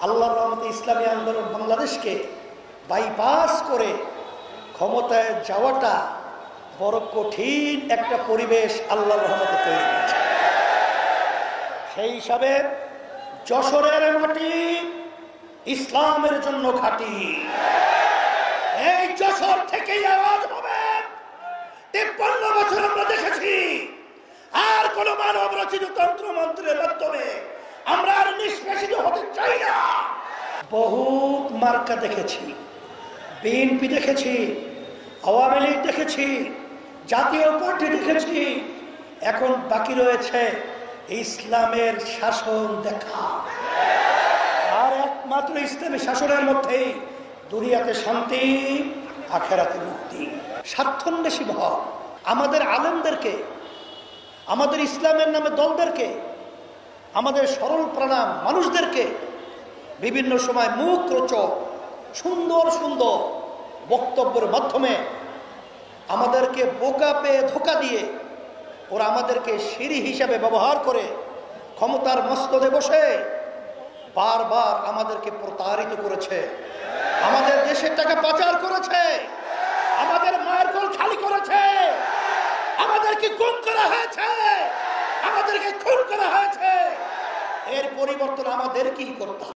আল্লাহর রহমতে ইসলামী আন্দোলন বাংলাদেশকে বাইপাস করে ক্ষমতায় যাওয়াটা বড় কঠিন একটা পরিবেশ আল্লাহর রহমতে তৈরি হয়েছে। সেই হিসাবে যশোরের মাটি ইসলামের জন্য ঘাঁটি। এই যশোর থেকেই আওয়াজ হবে। 53 বছর আমরা দেখেছি আর কোন মানব রচিত তন্ত্রমন্ত্রের মাধ্যমে আমরা আর নিষ্পেষিত হতে চাই না। বহুত মার্কা দেখেছি, বিএনপি দেখেছি, আওয়ামী লীগ দেখেছি, জাতীয় পার্টি দেখেছি। এখন বাকি রয়েছে ইসলামের শাসন দেখা। আর একমাত্র ইসলামী শাসনের মধ্যেই দুনিয়াতে শান্তি, আখেরাতে মুক্তি। স্বার্থন্বেষী ভাব আমাদের আলেমদেরকে, আমাদের ইসলামের নামে দলদেরকে, আমাদের সরল প্রাণাম মানুষদেরকে বিভিন্ন সময় মুখ রোচক সুন্দর সুন্দর বক্তব্যের মাধ্যমে আমাদেরকে বোকা পেয়ে ধোঁকা দিয়ে ওরা আমাদেরকে সিঁড়ি হিসাবে ব্যবহার করে ক্ষমতার মস্তদে বসে বারবার আমাদেরকে প্রতারিত করেছে, আমাদের দেশের টাকা পাচার করেছে, আমাদের মায়ের কোল খালি করেছে, আমাদেরকে গুম করা হয়েছে, আমাদেরকে খুন করা হয়েছে। এর পরিবর্তন আমাদের কি করতে হবে?